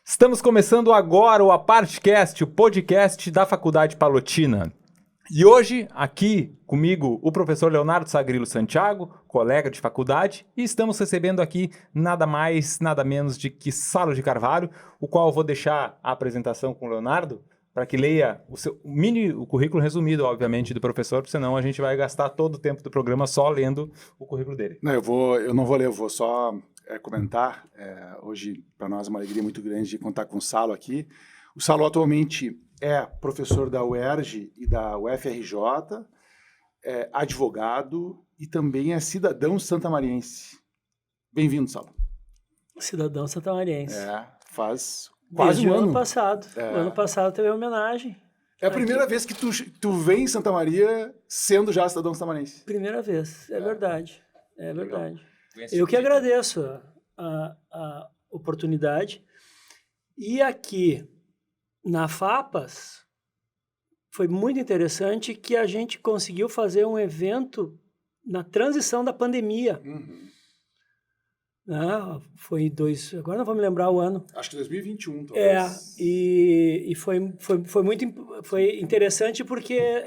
Estamos começando agora o AparteCast, o podcast da Faculdade Palotina. E hoje, aqui comigo, o professor Leonardo Sagrilo Santiago, colega de faculdade, e estamos recebendo aqui nada mais, nada menos de que Salo de Carvalho, o qual eu vou deixar a apresentação com o Leonardo, para que leia o currículo resumido, obviamente, do professor, porque senão a gente vai gastar todo o tempo do programa só lendo o currículo dele. Não, eu não vou ler, eu vou só comentar. Hoje, para nós, é uma alegria muito grande de contar com o Salo aqui. O Salo atualmente é professor da UERJ e da UFRJ, é advogado e também é cidadão santamariense. Bem-vindo, Salo. Cidadão santamariense. Faz quase um ano. Ano passado. O ano passado teve uma homenagem. É a primeira vez que tu vem em Santa Maria sendo já cidadão santamariense. Primeira vez, verdade. É verdade. Legal. Eu que agradeço a oportunidade. E aqui, na FAPAS, foi muito interessante que a gente conseguiu fazer um evento na transição da pandemia. Foi agora não vou me lembrar o ano. Acho que 2021, talvez. E foi interessante porque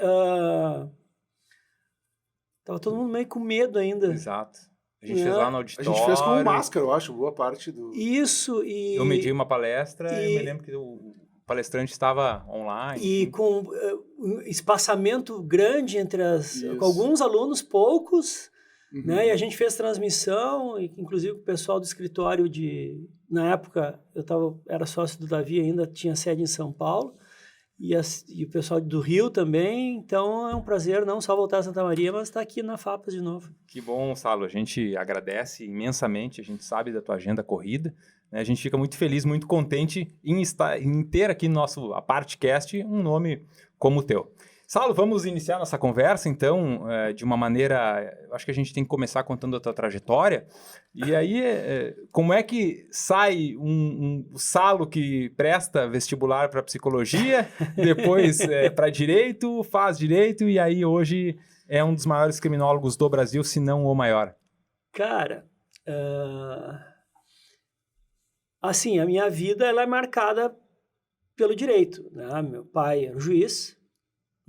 tava todo mundo meio com medo ainda. Exato. A gente fez lá no auditório. A gente fez com máscara, eu acho, boa parte do... Isso, e... Eu medi uma palestra e me lembro que o palestrante estava online. E com espaçamento grande entre com alguns alunos, poucos... Né? E a gente fez transmissão, inclusive o pessoal do escritório na época, era sócio do Davi ainda, tinha sede em São Paulo, e o pessoal do Rio também, então é um prazer não só voltar a Santa Maria, mas estar aqui na FAPAS de novo. Que bom, Salo, a gente agradece imensamente, a gente sabe da tua agenda corrida, né? A gente fica muito feliz, muito contente em ter aqui no nosso AparteCast um nome como o teu. Salo, vamos iniciar nossa conversa, então, de uma maneira... Eu acho que a gente tem que começar contando a tua trajetória. E aí, como é que sai um Salo que presta vestibular para psicologia, depois para direito, faz direito, e aí hoje é um dos maiores criminólogos do Brasil, se não o maior? Cara, assim, a minha vida ela é marcada pelo direito, né? Meu pai era juiz,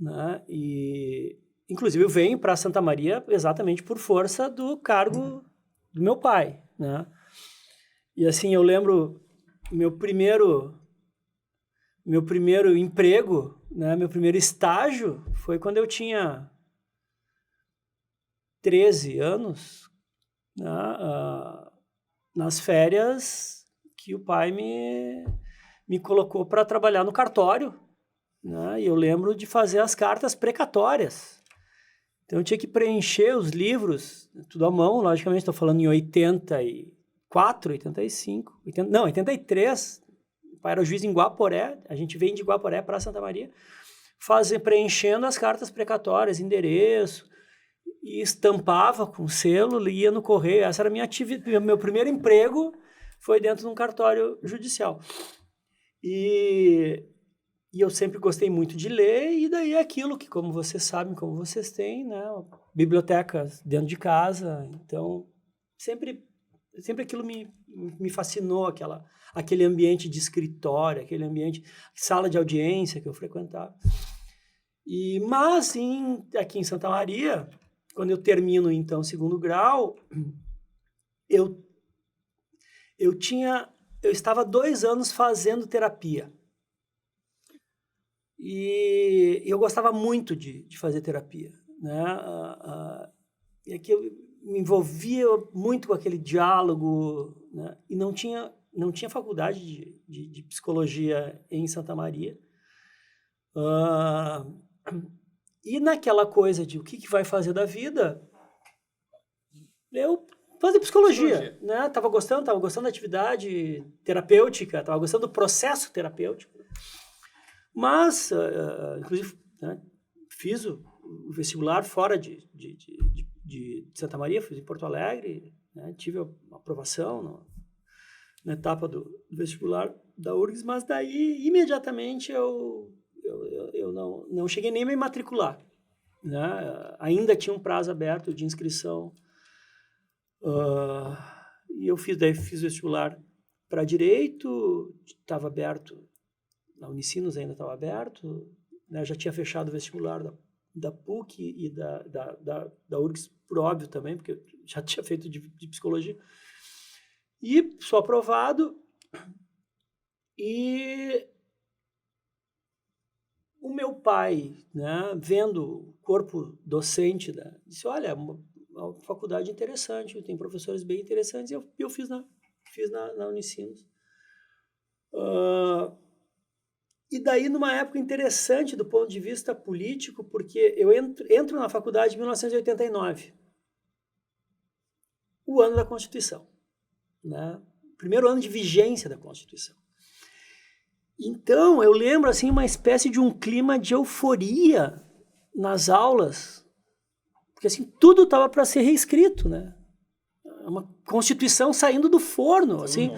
né? E, inclusive, eu venho para Santa Maria exatamente por força do cargo do meu pai, né? E, assim, eu lembro meu primeiro emprego, né? Meu primeiro estágio foi quando eu tinha 13 anos, né? Nas férias que o pai me colocou para trabalhar no cartório, né? E eu lembro de fazer as cartas precatórias. Então eu tinha que preencher os livros, tudo à mão, logicamente, estou falando em 84, 85, 83. O pai era juiz em Guaporé, a gente veio de Guaporé para Santa Maria, preenchendo as cartas precatórias, endereço, e estampava com selo, ia no correio. Essa era a minha atividade. Meu primeiro emprego foi dentro de um cartório judicial. E eu sempre gostei muito de ler, e daí é aquilo que, como vocês sabem, como vocês têm, né, bibliotecas dentro de casa, então sempre aquilo me fascinou, aquele ambiente de escritório, aquele ambiente, sala de audiência que eu frequentava. Mas aqui em Santa Maria, quando eu termino, então, o segundo grau, eu estava 2 anos fazendo terapia. E eu gostava muito de fazer terapia, né? E aqui eu me envolvia muito com aquele diálogo, né? E não tinha faculdade de psicologia em Santa Maria. E naquela coisa de o que vai fazer da vida, eu fazia psicologia, né? Tava gostando da atividade terapêutica, tava gostando do processo terapêutico. Mas, inclusive, né, fiz o vestibular fora de Santa Maria, fiz em Porto Alegre, né, tive a aprovação na etapa do vestibular da URGS, mas daí, imediatamente, eu não cheguei nem a me matricular, né? Ainda tinha um prazo aberto de inscrição, e eu fiz o vestibular para Direito, estava aberto, na Unicinos ainda estava aberto, né? Já tinha fechado o vestibular da PUC e da URGS, por óbvio também, porque eu já tinha feito de Psicologia. E sou aprovado, e o meu pai, né, vendo o corpo docente, disse, olha, é uma faculdade interessante, tem professores bem interessantes, e eu fiz na Unicinos. E daí, numa época interessante do ponto de vista político, porque eu entro na faculdade em 1989, o ano da Constituição, né? Primeiro ano de vigência da Constituição. Então, eu lembro assim uma espécie de um clima de euforia nas aulas, porque assim, tudo estava para ser reescrito, né? Uma Constituição saindo do forno, assim,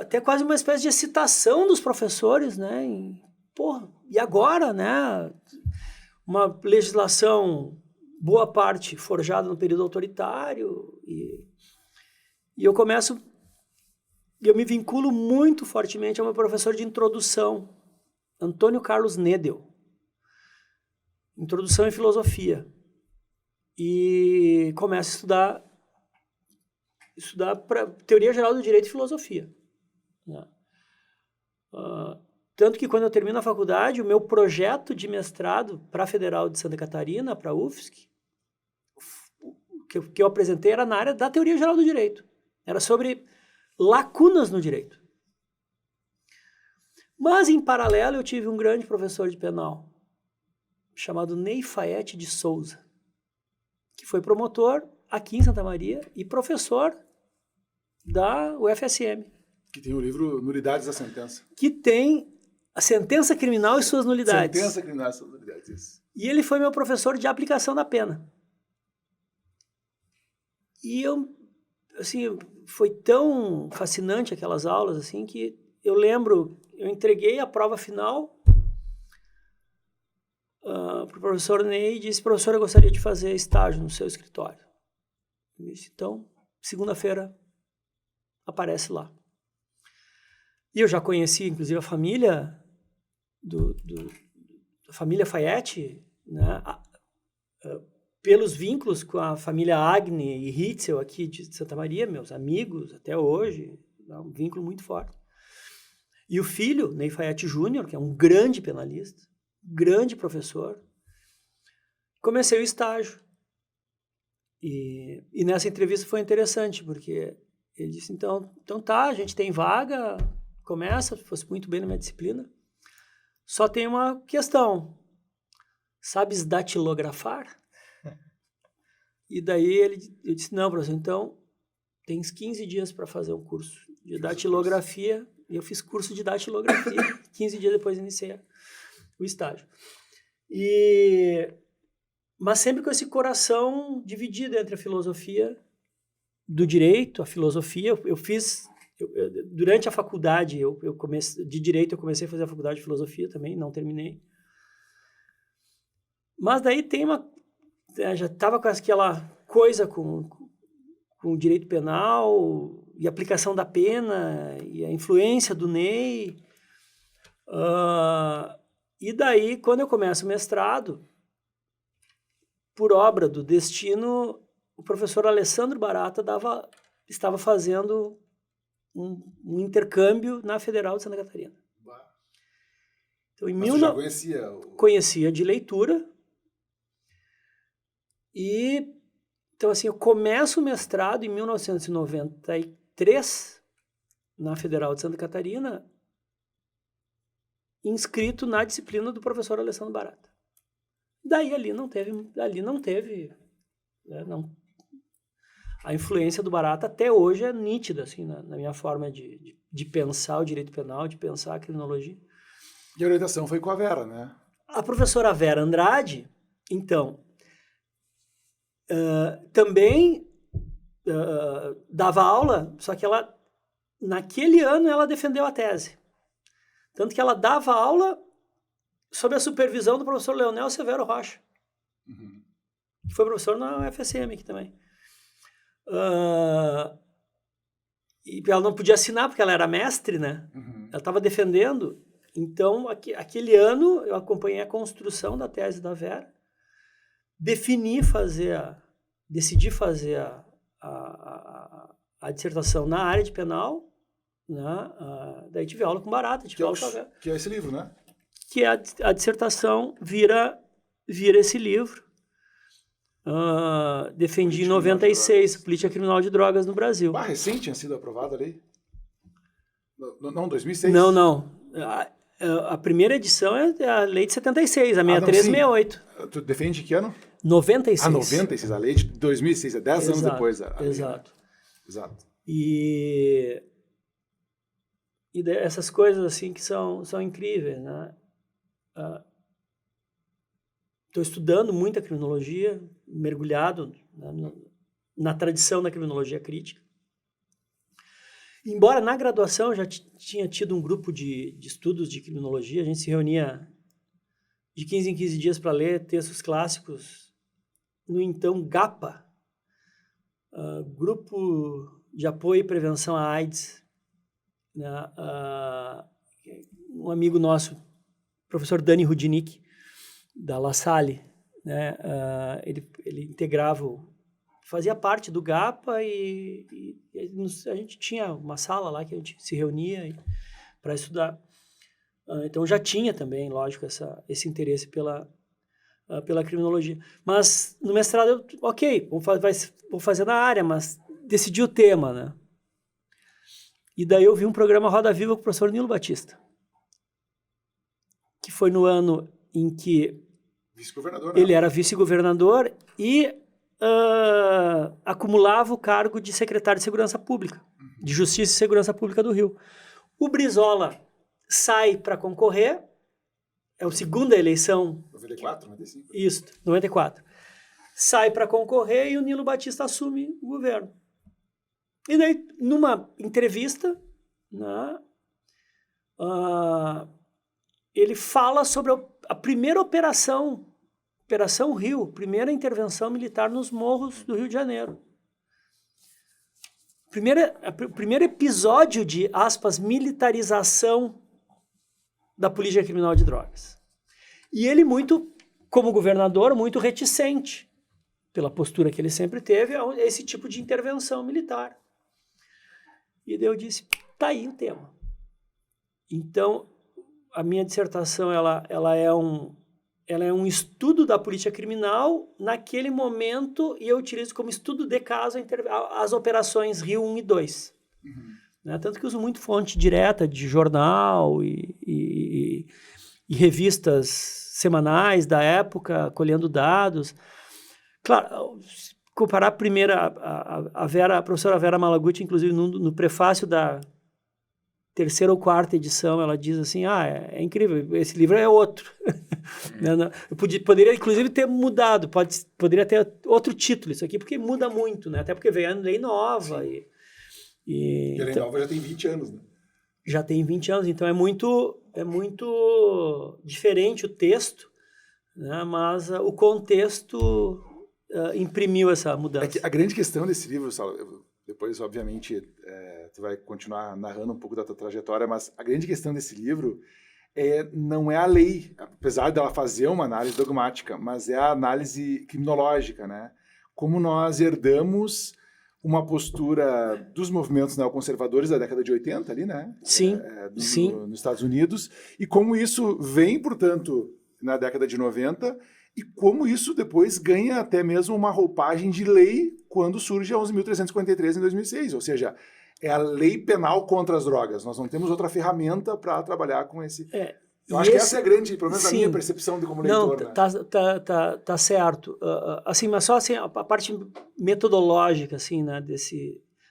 até quase uma espécie de excitação dos professores, né? E agora, né? Uma legislação, boa parte, forjada no período autoritário, e eu me vinculo muito fortemente ao meu professor de introdução, Antônio Carlos Nedel, introdução em filosofia, e começo a estudar para teoria geral do direito e filosofia, né? Tanto que quando eu termino a faculdade, o meu projeto de mestrado para a Federal de Santa Catarina, para a UFSC, que eu apresentei era na área da teoria geral do direito, era sobre lacunas no direito. Mas, em paralelo, eu tive um grande professor de penal, chamado Ney Faete de Souza, que foi promotor aqui em Santa Maria e professor da UFSM. Que tem o livro Nulidades da Sentença. Que tem a sentença criminal e suas nulidades. Sentença criminal e suas nulidades, isso. E ele foi meu professor de aplicação da pena. E assim, foi tão fascinante aquelas aulas, assim, que eu lembro, eu entreguei a prova final para o professor Ney e disse, professor, eu gostaria de fazer estágio no seu escritório. Eu disse, então, segunda-feira, aparece lá. E eu já conheci, inclusive, a família da família Faete, né, pelos vínculos com a família Agni e Hitzel aqui de Santa Maria, meus amigos até hoje, é um vínculo muito forte. E o filho, Ney Faete Júnior, que é um grande penalista, grande professor, comecei o estágio. E nessa entrevista foi interessante, porque ele disse, então tá, a gente tem vaga, começa, fosse muito bem na minha disciplina, só tem uma questão, sabes datilografar? E daí eu disse, não, professor, então tens 15 dias para fazer um curso de datilografia, e eu fiz curso de datilografia, 15 dias depois iniciei o estágio. Mas sempre com esse coração dividido entre a filosofia do direito, a filosofia. Durante a faculdade de direito, eu comecei a fazer a faculdade de filosofia também, não terminei. Mas daí já estava com aquela coisa com o direito penal e a aplicação da pena e a influência do Ney. E daí, quando eu começo o mestrado, por obra do destino, o professor Alessandro Barata estava fazendo um intercâmbio na Federal de Santa Catarina. Então, Mas você já conhecia? Conhecia de leitura. Então, assim, eu começo o mestrado em 1993, na Federal de Santa Catarina, inscrito na disciplina do professor Alessandro Barata. Daí ali não teve, né, a influência do Barata até hoje é nítida, assim, na minha forma de pensar o direito penal, de pensar a criminologia. E a orientação foi com a Vera, né? A professora Vera Andrade, então, também dava aula, só que naquele ano ela defendeu a tese. Tanto que ela dava aula sob a supervisão do professor Leonel Severo Rocha, que foi professor na UFSM aqui também. E ela não podia assinar, porque ela era mestre, né? Uhum. Ela estava defendendo. Então, aquele ano, eu acompanhei a construção da tese da Vera, decidi fazer a dissertação na área de penal, né? Daí tive aula com Barata, tive aula com a Vera. Que é esse livro, né? Que a dissertação vira esse livro. Defendi em 96 Política Criminal de Drogas no Brasil. Recente tinha sido aprovada a lei? Não, 2006? Não. A primeira edição é a lei de 76, a 6368. Tu defende que ano? 96. 96, a lei de 2006, 10 anos depois. Exato. Exato. E essas coisas assim que são incríveis, né? Estou estudando muita criminologia, mergulhado na tradição da criminologia crítica. Embora na graduação eu já tinha tido um grupo de estudos de criminologia, a gente se reunia de 15 em 15 dias para ler textos clássicos no então GAPA, Grupo de Apoio e Prevenção à AIDS, né? Um amigo nosso, professor Dani Rudinick, da La Salle, né? Ele integrava, fazia parte do GAPA e a gente tinha uma sala lá que a gente se reunia para estudar. Então já tinha também, lógico, esse interesse pela criminologia. Mas no mestrado, vou fazer na área, mas decidi o tema, né? E daí eu vi um programa Roda Viva com o professor Nilo Batista, que foi no ano em que vice-governador, né? Ele era vice-governador e acumulava o cargo de secretário de Segurança Pública, de Justiça e Segurança Pública do Rio. O Brizola sai para concorrer, é a segunda eleição. 94, 95? Isso, 94. Sai para concorrer e o Nilo Batista assume o governo. E daí, numa entrevista, né, ele fala sobre a primeira Operação Rio, primeira intervenção militar nos morros do Rio de Janeiro. O primeiro episódio de, aspas, militarização da política criminal de drogas. E ele como governador, muito reticente, pela postura que ele sempre teve, a esse tipo de intervenção militar. E daí eu disse, tá aí o tema. Então, a minha dissertação, ela é um estudo da política criminal naquele momento, e eu utilizo como estudo de caso as operações Rio 1 e 2. Uhum. Né? Tanto que uso muito fonte direta de jornal e revistas semanais da época, colhendo dados. Claro, comparar a primeira, a professora Vera Malaguti, inclusive no prefácio da terceira ou quarta edição, ela diz assim, é incrível, esse livro é outro. Eu poderia, inclusive, ter mudado, poderia ter outro título isso aqui, porque muda muito, né? Até porque veio a lei nova. E a lei nova já tem 20 anos, né? Já tem 20 anos, então é muito diferente o texto, né? Mas o contexto imprimiu essa mudança. A grande questão desse livro, Saulo, depois, obviamente, tu vai continuar narrando um pouco da tua trajetória, mas a grande questão desse livro não é a lei, apesar dela fazer uma análise dogmática, mas é a análise criminológica, né? Como nós herdamos uma postura dos movimentos neoconservadores da década de 80 ali, né? Sim, sim. Nos Estados Unidos, e como isso vem, portanto, na década de 90, e como isso depois ganha até mesmo uma roupagem de lei quando surge a 11.343 em 2006, ou seja, é a lei penal contra as drogas. Nós não temos outra ferramenta para trabalhar com esse... Eu acho que essa é a grande, pelo menos a minha percepção de como leitor. Não, tá certo. Assim, mas só assim, a parte metodológica, assim, né,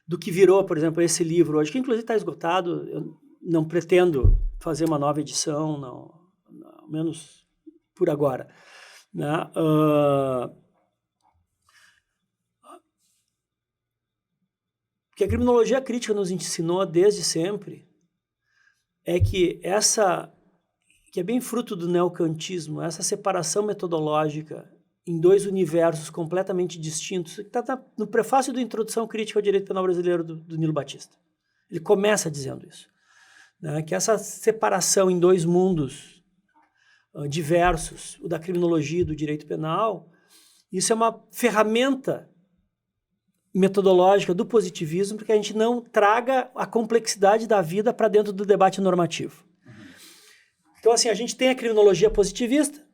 do que virou, por exemplo, esse livro hoje, que inclusive está esgotado. Eu não pretendo fazer uma nova edição, ao menos por agora. Né? O que a criminologia crítica nos ensinou desde sempre é que que é bem fruto do neocantismo, essa separação metodológica em dois universos completamente distintos, que está no prefácio da Introdução Crítica ao Direito Penal Brasileiro do Nilo Batista. Ele começa dizendo isso, né? Que essa separação em dois mundos diversos, o da criminologia e do direito penal, isso é uma ferramenta metodológica do positivismo para que a gente não traga a complexidade da vida para dentro do debate normativo. Então, assim, a gente tem a criminologia positivista,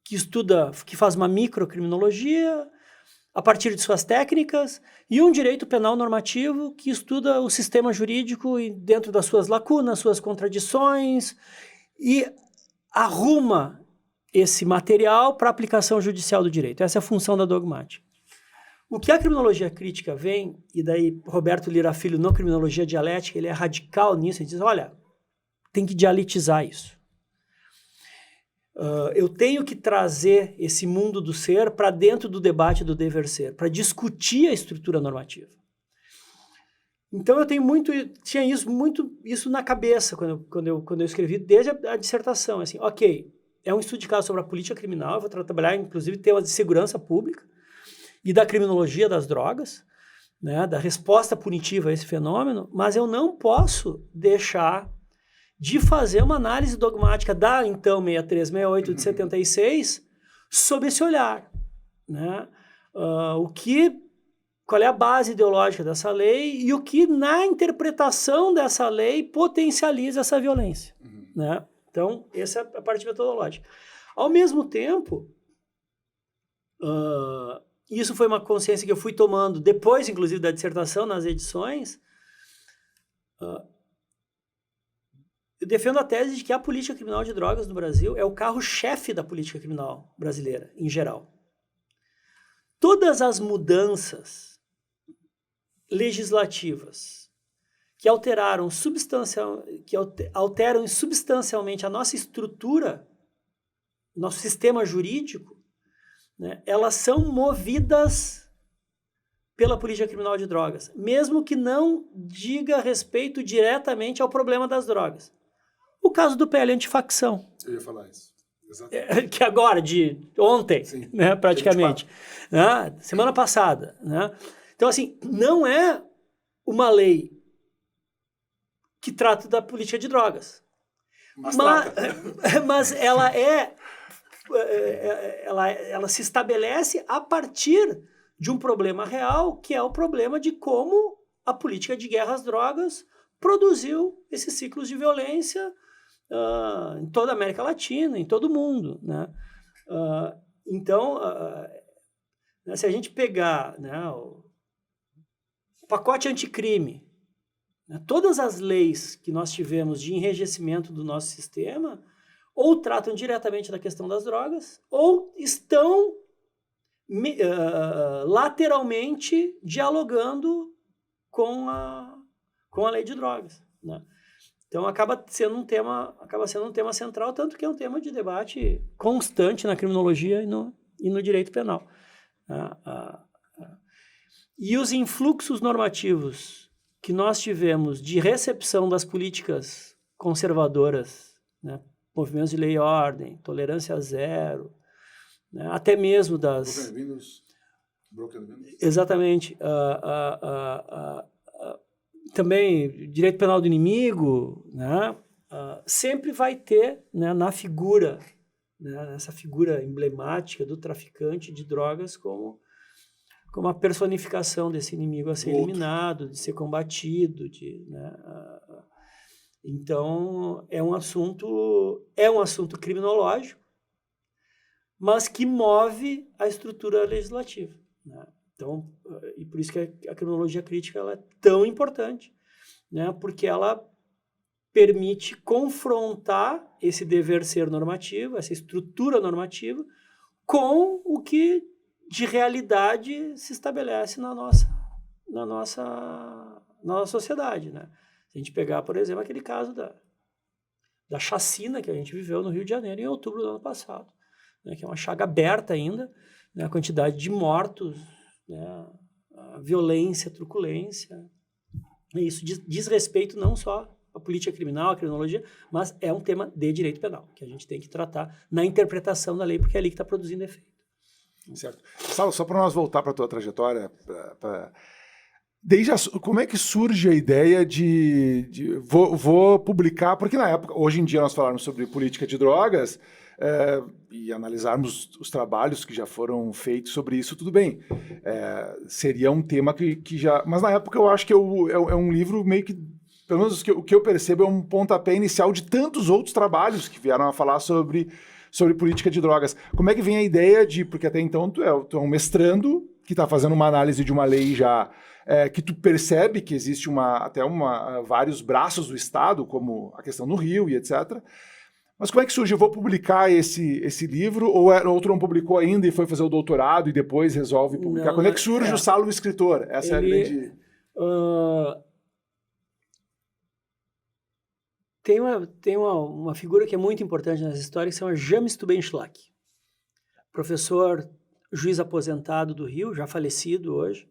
que estuda, que faz uma microcriminologia a partir de suas técnicas, e um direito penal normativo que estuda o sistema jurídico e dentro das suas lacunas, suas contradições, e arruma esse material para aplicação judicial do direito. Essa é a função da dogmática. O que a criminologia crítica vem, e daí Roberto Lira Filho, não criminologia dialética, ele é radical nisso, ele diz, olha, tem que dialetizar isso. Eu tenho que trazer esse mundo do ser para dentro do debate do dever ser, para discutir a estrutura normativa. Então eu tinha isso na cabeça quando eu escrevi, desde a dissertação, assim, ok, é um estudo de caso sobre a política criminal, eu vou trabalhar inclusive temas de segurança pública e da criminologia das drogas, né, da resposta punitiva a esse fenômeno, mas eu não posso deixar de fazer uma análise dogmática da, então, 6368 de 76, sob esse olhar. Né? Qual é a base ideológica dessa lei e o que, na interpretação dessa lei, potencializa essa violência. Né? Então, essa é a parte metodológica. Ao mesmo tempo, isso foi uma consciência que eu fui tomando depois, inclusive, da dissertação, nas edições. Eu defendo a tese de que a política criminal de drogas no Brasil é o carro-chefe da política criminal brasileira, em geral. Todas as mudanças legislativas que alteram substancialmente a nossa estrutura, nosso sistema jurídico, né, elas são movidas pela política criminal de drogas, mesmo que não diga respeito diretamente ao problema das drogas. O caso do PL antifacção. Eu ia falar isso. Exatamente. Que agora, de ontem, né, praticamente. Né, semana passada. Né? Então, assim, não é uma lei que trata da política de drogas. Mas ela se estabelece a partir de um problema real, que é o problema de como a política de guerra às drogas produziu esses ciclos de violência em toda a América Latina, em todo o mundo. Né? Então, se a gente pegar, né, o pacote anticrime, né, todas as leis que nós tivemos de enrijecimento do nosso sistema ou tratam diretamente da questão das drogas ou estão lateralmente dialogando com a lei de drogas. Né? Então acaba sendo um tema central, tanto que é um tema de debate constante na criminologia e no direito penal. E os influxos normativos que nós tivemos de recepção das políticas conservadoras, né, movimentos de lei e ordem, tolerância zero, né, até mesmo das... Broken Windows. Exatamente. Também direito penal do inimigo, né, sempre vai ter, né, na figura, né, essa figura emblemática do traficante de drogas como a personificação desse inimigo a ser eliminado, de ser combatido, né, então é um assunto criminológico, mas que move a estrutura legislativa. Né? Então, e por isso que a criminologia crítica ela é tão importante, né? Porque ela permite confrontar esse dever ser normativo, essa estrutura normativa, com o que de realidade se estabelece na nossa sociedade. Né? Se a gente pegar, por exemplo, aquele caso da chacina que a gente viveu no Rio de Janeiro em outubro do ano passado, né? Que é uma chaga aberta ainda, né? A quantidade de mortos, né? A violência, a truculência. E isso diz respeito não só à política criminal, à criminologia, mas é um tema de direito penal, que a gente tem que tratar na interpretação da lei, porque é ali que está produzindo efeito. Certo. Saulo, só para nós voltar para a tua trajetória, Como é que surge a ideia de vou publicar, porque na época, hoje em dia nós falarmos sobre política de drogas e analisarmos os trabalhos que já foram feitos sobre isso, tudo bem. Seria um tema que já... Mas na época eu acho que é um livro meio que, pelo menos o que eu percebo, é um pontapé inicial de tantos outros trabalhos que vieram a falar sobre política de drogas. Como é que vem a ideia de... Porque até então tu é um mestrando que está fazendo uma análise de uma lei já... que tu percebe que existe vários braços do Estado, como a questão no Rio e etc. Mas como é que surge? Eu vou publicar esse livro, ou tu não publicou ainda e foi fazer o doutorado e depois resolve publicar? Não, quando é que surge o Salo Escritor? Essa é a grande... Tem uma figura que é muito importante nessa história, que se chama James Tubenschlag. Professor, juiz aposentado do Rio, já falecido hoje.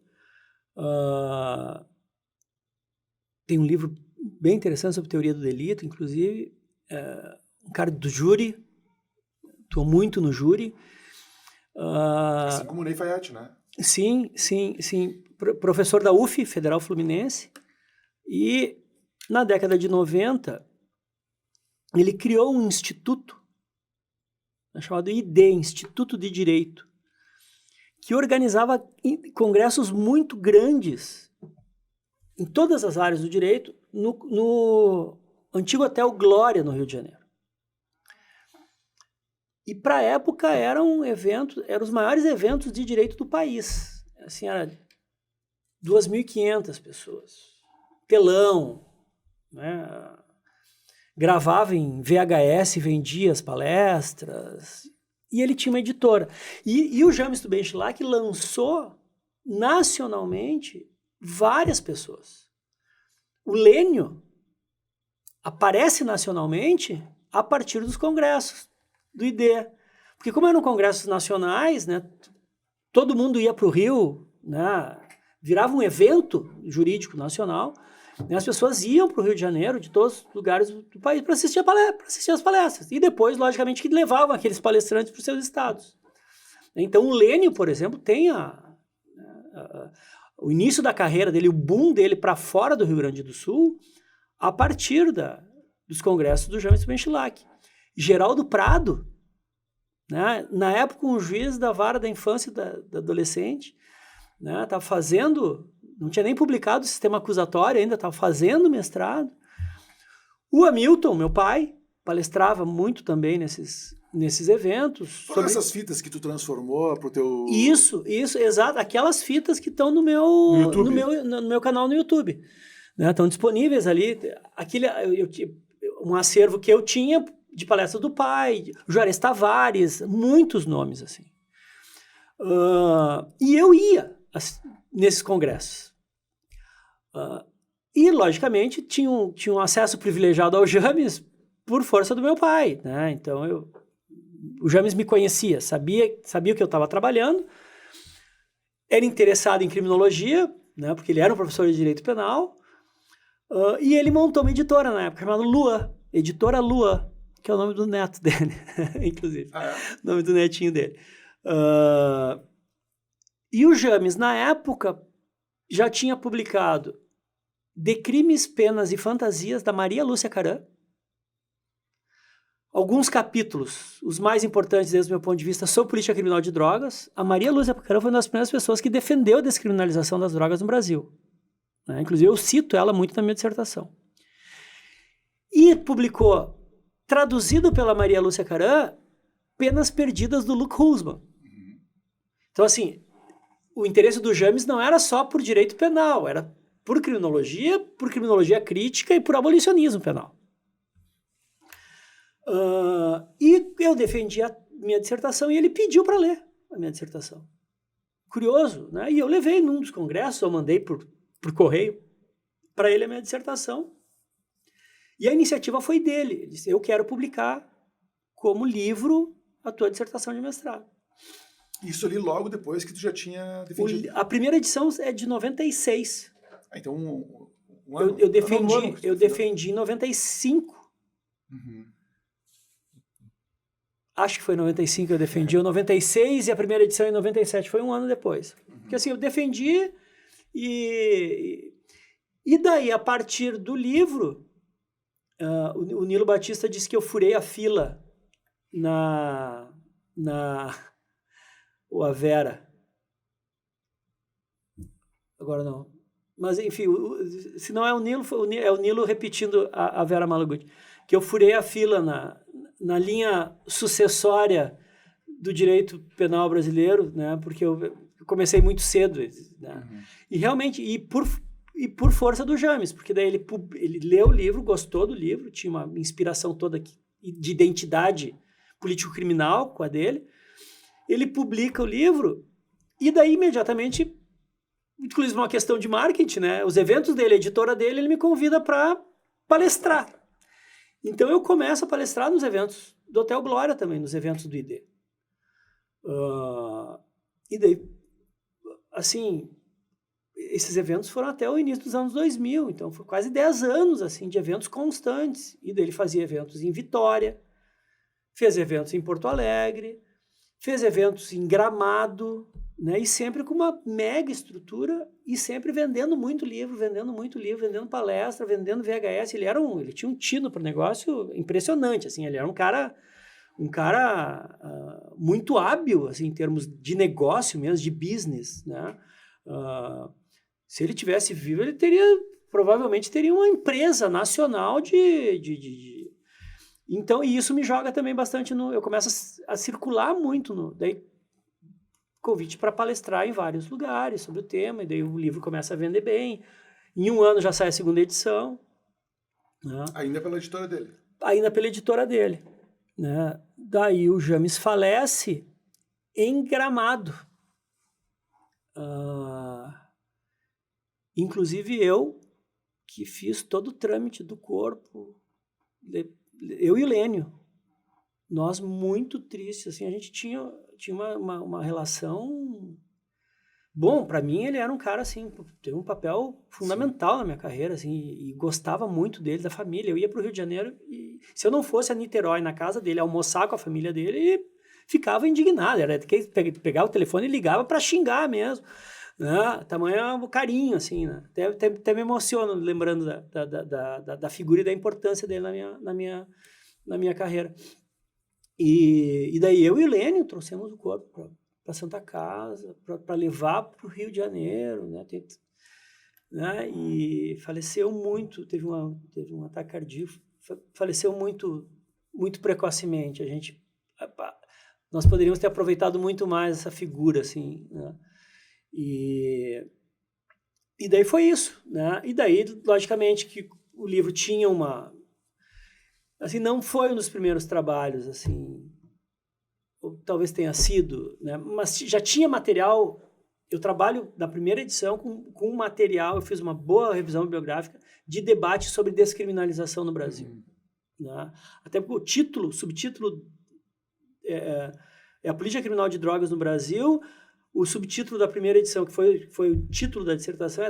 Tem um livro bem interessante sobre teoria do delito, inclusive, um cara do júri, atuou muito no júri. Assim como o Ney Fayette, né? Sim. Professor da UF, Federal Fluminense, e na década de 90, ele criou um instituto chamado ID, Instituto de Direito, que organizava congressos muito grandes em todas as áreas do direito, no antigo Hotel Glória, no Rio de Janeiro. E para a época eram os maiores eventos de direito do país. Assim, era 2.500 pessoas. Telão, né? Gravava em VHS, vendia as palestras... E ele tinha uma editora. E o James Tubenschlag lançou nacionalmente várias pessoas. O Lênio aparece nacionalmente a partir dos congressos do ID. Porque como eram congressos nacionais, né, todo mundo ia para o Rio, né, virava um evento jurídico nacional, né, as pessoas iam para o Rio de Janeiro, de todos os lugares do país, para assistir as palestras. E depois, logicamente, que levavam aqueles palestrantes para os seus estados. Então, o Lênio, por exemplo, tem o início da carreira dele, o boom dele para fora do Rio Grande do Sul, a partir dos congressos do James Tubenschlag. Geraldo Prado, né, na época um juiz da vara da infância e da adolescente, né, estava fazendo... Não tinha nem publicado o sistema acusatório ainda, estava fazendo mestrado. O Hamilton, meu pai, palestrava muito também nesses eventos. Foram essas fitas que tu transformou para o teu... Isso, exato. Aquelas fitas que estão no meu canal no YouTube. Né? Estão disponíveis ali. Um acervo que eu tinha de palestras do pai, Juarez Tavares, muitos nomes assim. E eu ia nesses congressos. E, logicamente, tinha um acesso privilegiado ao James por força do meu pai, né? Então, o James me conhecia, sabia o que eu estava trabalhando, era interessado em criminologia, né? Porque ele era um professor de direito penal, e ele montou uma editora na época, chamada Lua, Editora Lua, que é o nome do neto dele, inclusive, o nome do netinho dele. E o James, na época, já tinha publicado De Crimes, Penas e Fantasias, da Maria Lúcia Caram. Alguns capítulos, os mais importantes desde o meu ponto de vista, sobre política criminal de drogas. A Maria Lúcia Caram foi uma das primeiras pessoas que defendeu a descriminalização das drogas no Brasil. Né? Inclusive, eu cito ela muito na minha dissertação. E publicou, traduzido pela Maria Lúcia Caram, Penas Perdidas, do Luke Hulsmann. Então, assim, o interesse do James não era só por direito penal, era por criminologia crítica e por abolicionismo penal. E eu defendi a minha dissertação e ele pediu para ler a minha dissertação. Curioso, né? E eu levei num dos congressos, eu mandei por correio para ele a minha dissertação. E a iniciativa foi dele. Ele disse, eu quero publicar como livro a tua dissertação de mestrado. Isso ali logo depois que tu já tinha defendido. A primeira edição é de 96. Então, um ano. Eu defendi em 95. Uhum. Acho que foi em 95 que eu defendi, ou 96, e a primeira edição em 97, foi um ano depois. Porque assim, eu defendi E daí, a partir do livro, o Nilo Batista disse que eu furei a fila ou a Vera. Agora não. Mas, enfim, se não é o Nilo, é o Nilo repetindo a Vera Malaguti. Que eu furei a fila na linha sucessória do direito penal brasileiro, né? Porque eu comecei muito cedo. Né? E realmente, por força do James, porque daí ele leu o livro, gostou do livro, tinha uma inspiração toda de identidade político-criminal com a dele. Ele publica o livro e daí imediatamente, inclusive uma questão de marketing, né? Os eventos dele, a editora dele, ele me convida para palestrar. Então eu começo a palestrar nos eventos do Hotel Glória também, nos eventos do ID. E daí, assim, esses eventos foram até o início dos anos 2000, então foi quase 10 anos assim, de eventos constantes. E daí ele fazia eventos em Vitória, fez eventos em Porto Alegre, fez eventos em Gramado, né? E sempre com uma mega estrutura e sempre vendendo muito livro, vendendo palestra, vendendo VHS. Ele tinha um tino para o negócio impressionante, assim, ele era um cara muito hábil, assim, em termos de negócio mesmo, de business, né? Se ele tivesse vivo, ele provavelmente teria uma empresa nacional Então, e isso me joga também bastante eu começo a circular muito daí convite para palestrar em vários lugares sobre o tema, e daí o livro começa a vender bem. Em um ano já sai a segunda edição. Né? Ainda pela editora dele. Ainda pela editora dele. Né? Daí o James falece em Gramado. Inclusive eu, que fiz todo o trâmite do corpo, eu e o Lênio, nós muito tristes, assim, a gente tinha uma relação... Bom, para mim ele era um cara, assim, teve um papel fundamental na minha carreira, assim, e gostava muito dele, da família. Eu ia para o Rio de Janeiro e se eu não fosse a Niterói na casa dele, almoçar com a família dele, ele ficava indignado, era que pegar o telefone e ligava para xingar mesmo, né? Tamanho carinho, assim, né? Até me emociono lembrando da figura e da importância dele na minha carreira. E daí eu e o Lênio trouxemos o corpo para Santa Casa, para levar para o Rio de Janeiro, né? Né? E faleceu muito, teve um ataque cardíaco, faleceu muito, muito precocemente. Nós poderíamos ter aproveitado muito mais essa figura, assim, né? E daí foi isso, né? E daí, logicamente, que o livro tinha assim, não foi um dos primeiros trabalhos, assim, ou talvez tenha sido, né? Mas já tinha material. Eu trabalho na primeira edição com material, eu fiz uma boa revisão bibliográfica de debate sobre descriminalização no Brasil. Né? Até porque o subtítulo é a política criminal de drogas no Brasil. O subtítulo da primeira edição, que foi o título da dissertação,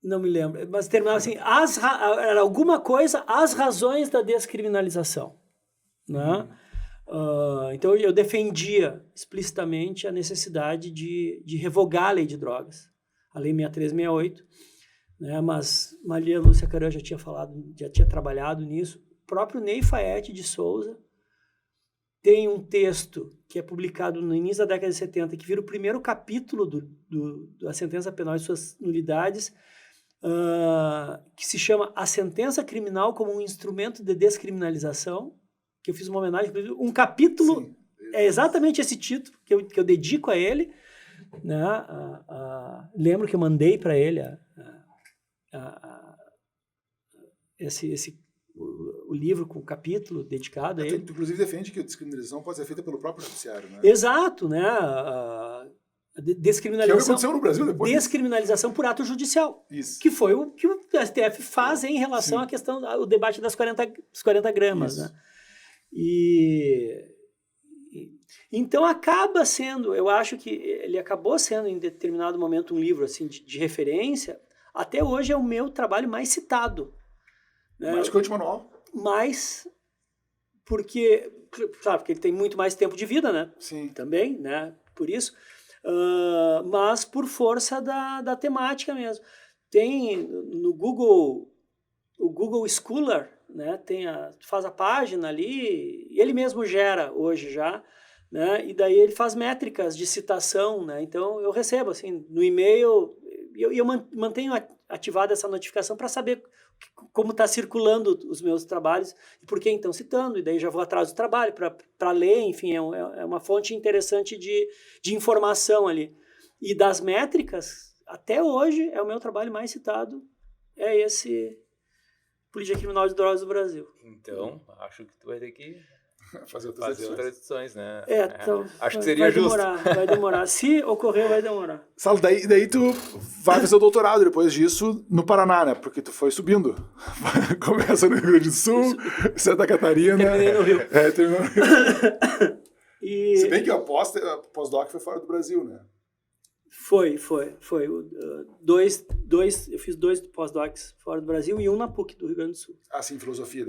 não me lembro, mas terminava assim, era alguma coisa, as razões da descriminalização. Né? Então eu defendia explicitamente a necessidade de revogar a lei de drogas, a lei 6368, né? Mas Maria Lúcia Caran já tinha trabalhado nisso. O próprio Ney Faete de Souza tem um texto que é publicado no início da década de 70, que vira o primeiro capítulo da sentença penal e suas nulidades, que se chama A Sentença Criminal como um Instrumento de Descriminalização, que eu fiz uma homenagem, um capítulo. Sim. É exatamente esse título que eu dedico a ele. Né? Lembro que eu mandei para ele o livro com o capítulo dedicado a ele. Tu, inclusive, defende que a descriminalização pode ser feita pelo próprio judiciário, né? Exato, né? Descriminalização, que aconteceu no Brasil depois. Descriminalização por ato judicial. Isso. Que foi o que o STF faz em relação à questão do debate dos 40 gramas. Isso. Né? Então acaba sendo, eu acho que ele acabou sendo em determinado momento um livro assim, de referência. Até hoje é o meu trabalho mais citado. Mais que o antimanual. Mais, porque, claro, porque ele tem muito mais tempo de vida, né? Sim. Também, né? Por isso. Mas por força da temática mesmo. Tem no Google, o Google Scholar, né? Faz a página ali, ele mesmo gera hoje já, né? E daí ele faz métricas de citação, né? Então eu recebo assim no e-mail, eu mantenho ativada essa notificação para saber como está circulando os meus trabalhos e por que estão citando, e daí já vou atrás do trabalho para ler, enfim, é uma fonte interessante de informação ali. E das métricas, até hoje, é o meu trabalho mais citado, é esse Política Criminal de Drogas do Brasil. Então, acho que tu vai ter que Fazer outras edições, né? Então, acho que seria justo. Vai demorar. Se ocorrer, vai demorar. Salo, daí tu vai fazer o doutorado depois disso no Paraná, né? Porque tu foi subindo. Começa no Rio Grande do Sul, Santa Catarina. Terminei no Rio. Terminou no Rio. Se bem que o pós-doc foi fora do Brasil, né? Foi. Eu fiz 2 pós-docs fora do Brasil e um na PUC do Rio Grande do Sul. Ah, sim, filosofia.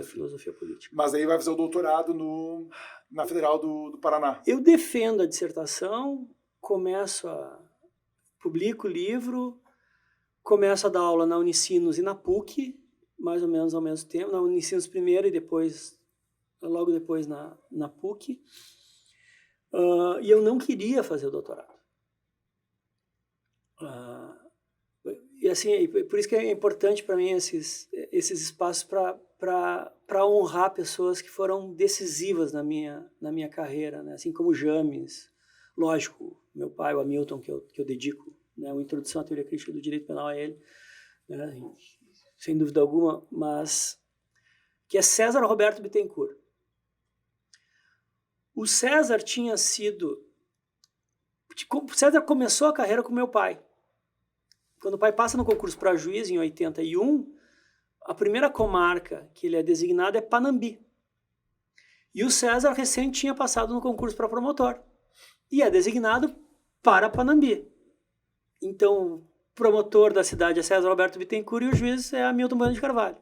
Filosofia política. Mas aí vai fazer o doutorado na Federal do Paraná. Eu defendo a dissertação, publico o livro, começo a dar aula na Unicinos e na PUC, mais ou menos ao mesmo tempo. Na Unicinos primeiro e logo depois na PUC. E eu não queria fazer o doutorado. E assim, por isso que é importante para mim esses espaços para honrar pessoas que foram decisivas na minha carreira, né? Assim como o James, lógico, meu pai, o Hamilton, que eu dedico, né, uma introdução à teoria crítica do direito penal a ele, né, sem dúvida alguma, mas que é César Roberto Bittencourt. O César César começou a carreira com meu pai. Quando o pai passa no concurso para juiz, em 81, a primeira comarca que ele é designado é Panambi. E o César recém tinha passado no concurso para promotor. E é designado para Panambi. Então, o promotor da cidade é César Roberto Bittencourt e o juiz é Hamilton Bueno de Carvalho.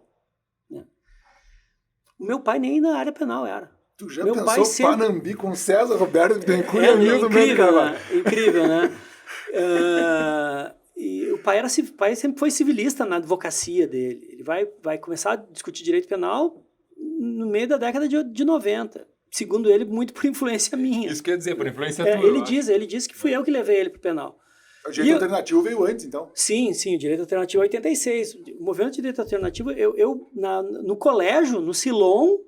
O meu pai nem na área penal era. Tu já pensou Panambi com César Roberto Bittencourt e Hamilton Bueno de Carvalho? Incrível, né? E o pai sempre foi civilista na advocacia dele. Ele vai começar a discutir direito penal no meio da década de 90. Segundo ele, muito por influência minha. Isso quer dizer, por influência tua. Ele diz que fui eu que levei ele para o penal. O direito alternativo veio antes, então? Sim, o direito alternativo é 86. O movimento de direito alternativo, no colégio, no Silom,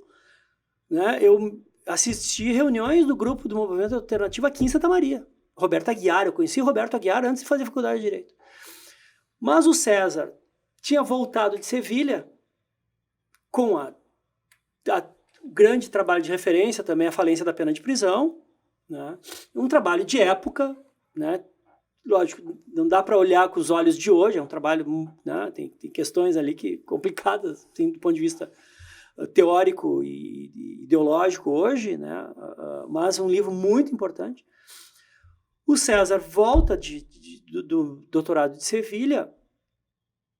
né, eu assisti reuniões do grupo do movimento alternativo aqui em Santa Maria. Roberto Aguiar, eu conheci o Roberto Aguiar antes de fazer faculdade de Direito. Mas o César tinha voltado de Sevilha com a grande trabalho de referência, também a falência da pena de prisão, né? Um trabalho de época, né? Lógico, não dá para olhar com os olhos de hoje, é um trabalho, né? Tem questões ali complicadas, assim, do ponto de vista teórico e ideológico hoje, né? Mas um livro muito importante. O César volta do doutorado de Sevilha,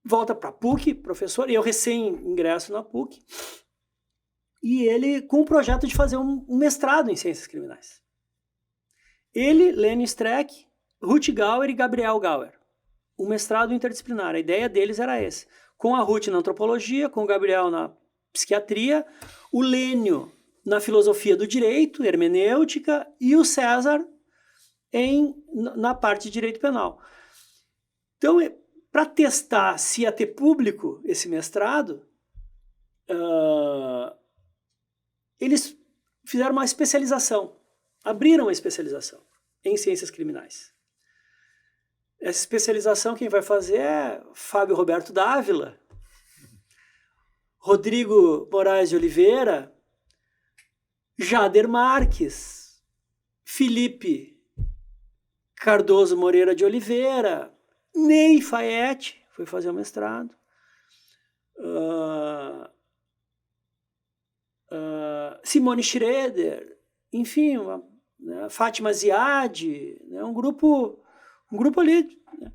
volta para a PUC, professor, e eu recém-ingresso na PUC, e ele com o projeto de fazer um mestrado em Ciências Criminais. Ele, Lênin Streck, Ruth Gauer e Gabriel Gauer. Um mestrado interdisciplinar. A ideia deles era esse. Com a Ruth na antropologia, com o Gabriel na psiquiatria, o Lênio na filosofia do direito, hermenêutica, e o César na parte de direito penal. Então, para testar se ia ter público esse mestrado, eles fizeram uma especialização, abriram uma especialização em ciências criminais. Essa especialização quem vai fazer é Fábio Roberto Dávila, Rodrigo Moraes de Oliveira, Jader Marques, Felipe Cardoso Moreira de Oliveira, Ney Fayette foi fazer o mestrado, Simone Schroeder, enfim, Fátima Ziad, né, um grupo ali. Né,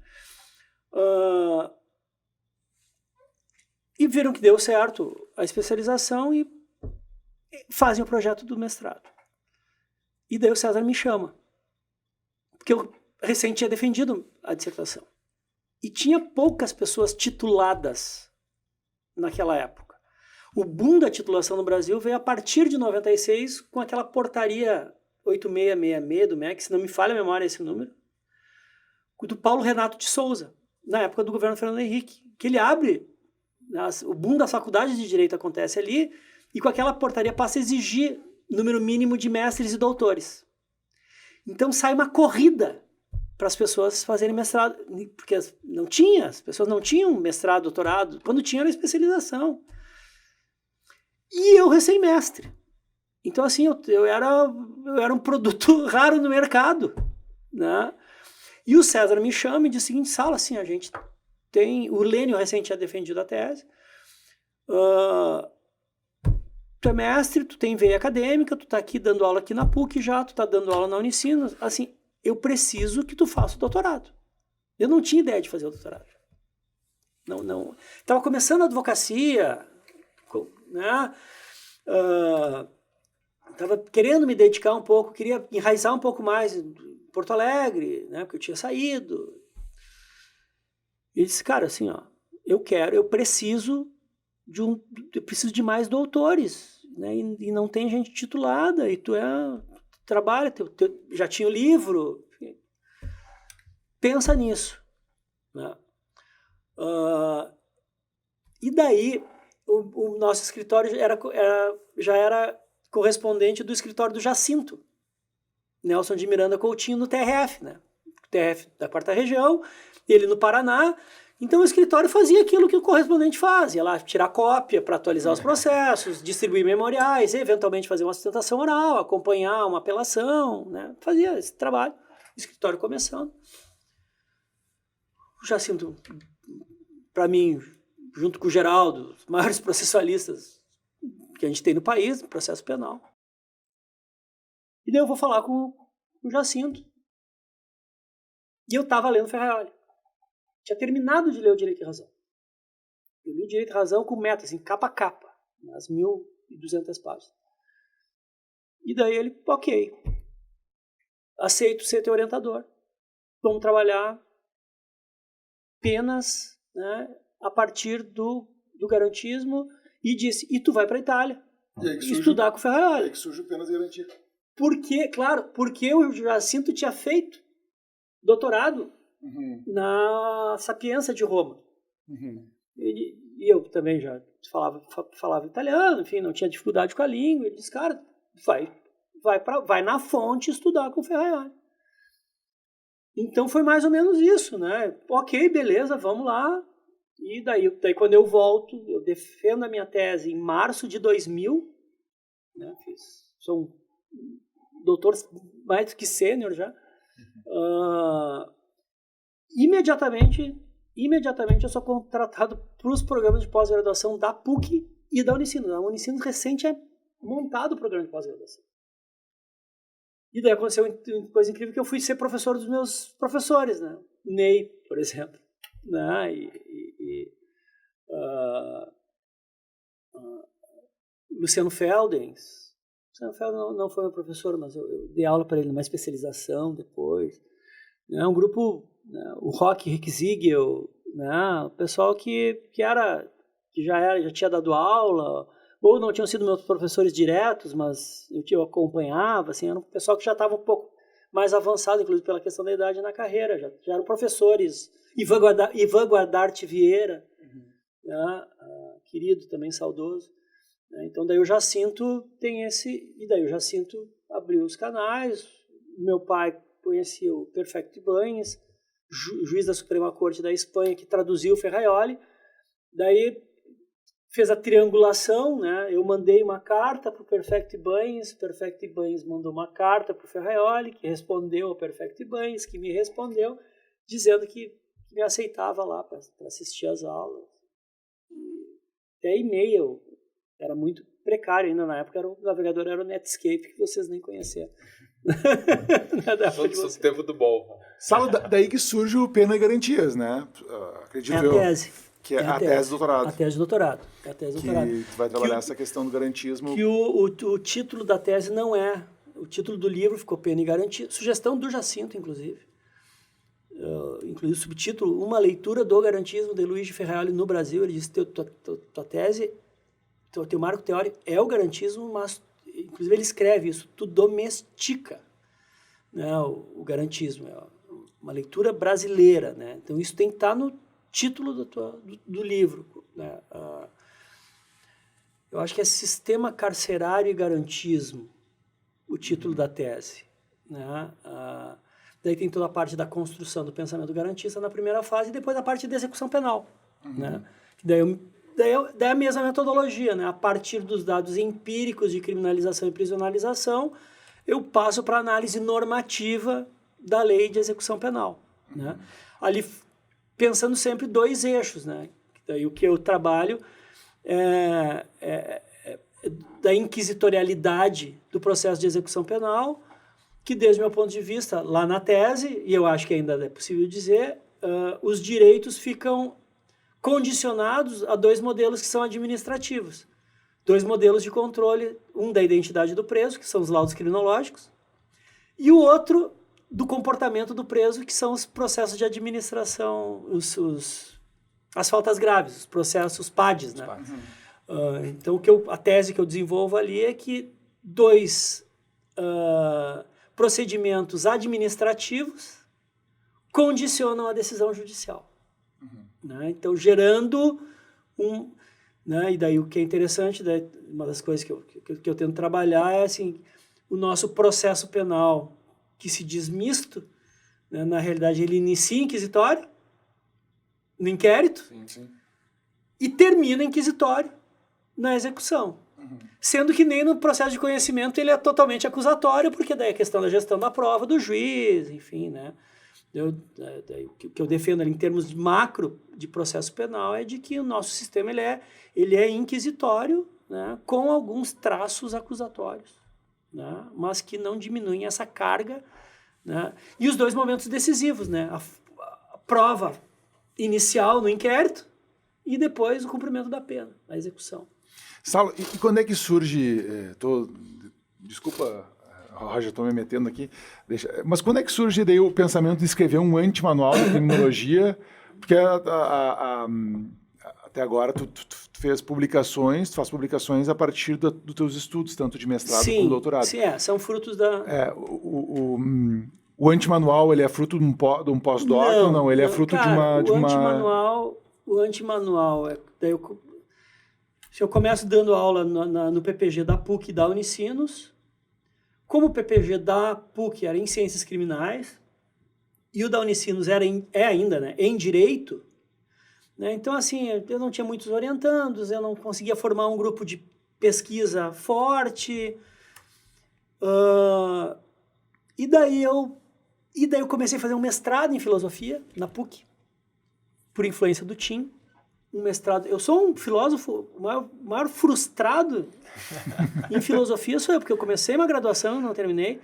e viram que deu certo a especialização e fazem o projeto do mestrado. E daí o César me chama. Porque eu recém tinha defendido a dissertação. E tinha poucas pessoas tituladas naquela época. O boom da titulação no Brasil veio a partir de 96 com aquela portaria 8666 do MEC, se não me falha a memória esse número, do Paulo Renato de Souza, na época do governo Fernando Henrique, que ele abre, o boom das faculdades de Direito acontece ali, e com aquela portaria passa a exigir número mínimo de mestres e doutores. Então sai uma corrida para as pessoas fazerem mestrado, porque as pessoas não tinham mestrado, doutorado, quando tinha era especialização. E eu recém-mestre. Então, assim, eu era um produto raro no mercado, né? E o César me chama e diz o seguinte, Sala, assim, a gente tem... O Lênio recém tinha defendido a tese. Tu é mestre, tu tem veia acadêmica, tu tá aqui dando aula aqui na PUC já, tu tá dando aula na Unicinos. Assim, eu preciso que tu faça o doutorado. Eu não tinha ideia de fazer o doutorado. Não. Tava começando a advocacia, né? Tava querendo me dedicar um pouco, queria enraizar um pouco mais em Porto Alegre, né? Porque eu tinha saído. E ele disse, cara, assim, ó, eu preciso de mais doutores, né? E não tem gente titulada, e tu trabalha, já tinha o livro, pensa nisso, né? E daí o nosso escritório já era correspondente do escritório do Jacinto Nelson de Miranda Coutinho no TRF, né? TRF da 4ª Região, ele no Paraná. Então o escritório fazia aquilo que o correspondente faz, ia lá tirar cópia para atualizar os processos, distribuir memoriais, eventualmente fazer uma sustentação oral, acompanhar uma apelação, né? Fazia esse trabalho, o escritório começando. O Jacinto, para mim, junto com o Geraldo, os maiores processualistas que a gente tem no país, no processo penal. E daí eu vou falar com o Jacinto. E eu estava lendo Ferraioli. Tinha terminado de ler o Direito e Razão. Eu li o Direito e Razão com meta, assim, capa a capa, nas 1.200 páginas. E daí ele, ok, aceito ser teu orientador. Vamos trabalhar penas, né, a partir do garantismo, e disse, e tu vai para a Itália estudar com o Ferraioli. É que surge o penas garantido. Porque o Jacinto tinha feito doutorado na Sapienza de Roma. E eu também já falava italiano, enfim, não tinha dificuldade com a língua. Ele disse, cara, vai na fonte estudar com o Ferraioli. Então foi mais ou menos isso, né? Ok, beleza, vamos lá. E daí quando eu volto, eu defendo a minha tese em março de 2000, né? Sou um doutor mais do que sênior já. Imediatamente eu sou contratado para os programas de pós-graduação da PUC e da Unicinos. A Unicinos recente é montado o programa de pós-graduação. E daí aconteceu uma coisa incrível, que eu fui ser professor dos meus professores, né? Ney, por exemplo, né? Luciano Feldens. Luciano Feldens não foi meu professor, mas eu dei aula para ele numa especialização depois. É um grupo, né, o Rock Rick Ziegel, né, o pessoal que já tinha dado aula, ou não tinham sido meus professores diretos, mas eu acompanhava, assim, era um pessoal que já estava um pouco mais avançado, inclusive pela questão da idade na carreira, já eram professores. Ivan Guardarte Vieira, né, querido, também saudoso. Né, então daí o Jacinto e daí o Jacinto abriu os canais, meu pai conhecia o Perfecto Ibáñez, juiz da Suprema Corte da Espanha, que traduziu o Ferraioli. Daí fez a triangulação, né? Eu mandei uma carta para o Perfecto Ibáñez, o Perfecto Ibáñez mandou uma carta para o Ferraioli, que respondeu ao Perfecto Ibáñez, que me respondeu, dizendo que me aceitava lá para assistir às aulas. Até e-mail, era muito precário ainda na época, o navegador era o Netscape, que vocês nem conheceram. Só tempo do bom. Salo, daí que surge o Pena e Garantias, né? Acredito é a tese. Que é a tese de doutorado. A tese de doutorado. É a tese de doutorado. Que vai trabalhar essa questão do garantismo. Que o título da tese não é... O título do livro ficou Pena e Garantismo. Sugestão do Jacinto, inclusive. Inclusive o subtítulo, Uma leitura do garantismo de Luiz de Ferrari no Brasil. Ele disse, tua tese, teu marco teórico é o garantismo, mas, inclusive, ele escreve isso, tu domestica, né, o garantismo. É uma leitura brasileira, né? Então, isso tem que estar no título do livro, né? Eu acho que é Sistema Carcerário e Garantismo, o título da tese, né? Daí tem toda a parte da construção do pensamento garantista na primeira fase e depois a parte de execução penal, né? Daí é a mesma metodologia, né? A partir dos dados empíricos de criminalização e prisionalização, eu passo para a análise normativa da lei de execução penal, né? Ali pensando sempre 2 eixos, né? Daí o que eu trabalho é da inquisitorialidade do processo de execução penal, que desde o meu ponto de vista, lá na tese, e eu acho que ainda é possível dizer, os direitos ficam condicionados a 2 modelos que são administrativos. 2 modelos de controle, um da identidade do preso, que são os laudos criminológicos, e o outro do comportamento do preso, que são os processos de administração, as faltas graves, os processos PADs, né? Então, a tese que eu desenvolvo ali é que 2 procedimentos administrativos condicionam a decisão judicial. Né? Então, gerando né? E daí o que é interessante, daí, uma das coisas que eu tento trabalhar é assim, o nosso processo penal, que se diz misto, né? Na realidade ele inicia inquisitório, no inquérito, e termina inquisitório na execução. Sendo que nem no processo de conhecimento ele é totalmente acusatório, porque daí a questão da gestão da prova do juiz, enfim, né? O que eu defendo ali em termos de macro de processo penal é de que o nosso sistema ele é inquisitório, né, com alguns traços acusatórios, né, mas que não diminuem essa carga, né, e os 2 momentos decisivos, né, a prova inicial no inquérito e depois o cumprimento da pena, a execução. Saulo, e quando é que surge... Desculpa, Roger, estou me metendo aqui. Mas quando é que surge daí o pensamento de escrever um antimanual de criminologia? Porque até agora tu fez publicações, tu faz publicações a partir dos teus estudos, tanto de mestrado como doutorado. Sim, são frutos da... O antimanual, ele é fruto de um pós-doc ou não? Ele é fruto de uma... O antimanual se eu começo dando aula no PPG da PUC e da Unicinos, como o PPG da PUC era em Ciências Criminais, e o da Unicinos é ainda, né, em Direito, né, então, assim, eu não tinha muitos orientandos, eu não conseguia formar um grupo de pesquisa forte, e daí eu comecei a fazer um mestrado em Filosofia, na PUC, por influência do Tim, um mestrado. Eu sou um filósofo, o maior frustrado em filosofia sou eu, porque eu comecei uma graduação e não terminei.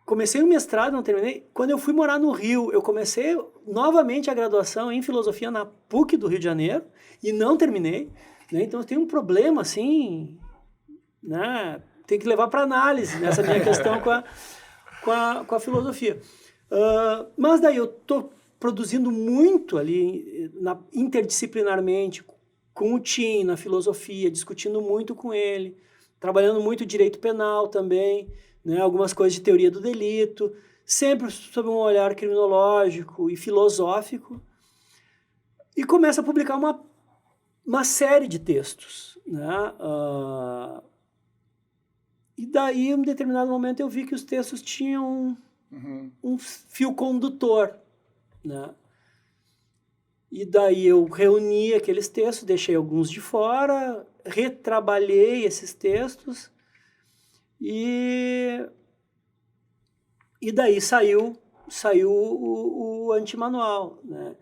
Comecei um mestrado e não terminei. Quando eu fui morar no Rio, eu comecei novamente a graduação em filosofia na PUC do Rio de Janeiro e não terminei. Né? Então, eu tenho um problema, assim, né? Tem que levar para análise nessa minha questão com a filosofia. Mas daí eu estou produzindo muito ali, interdisciplinarmente, com o Tim, na filosofia, discutindo muito com ele, trabalhando muito direito penal também, né, algumas coisas de teoria do delito, sempre sob um olhar criminológico e filosófico, e começa a publicar uma série de textos. Né, e daí, em um determinado momento, eu vi que os textos tinham um fio condutor. Né? E daí eu reuni aqueles textos, deixei alguns de fora, retrabalhei esses textos e daí saiu o antimanual, né?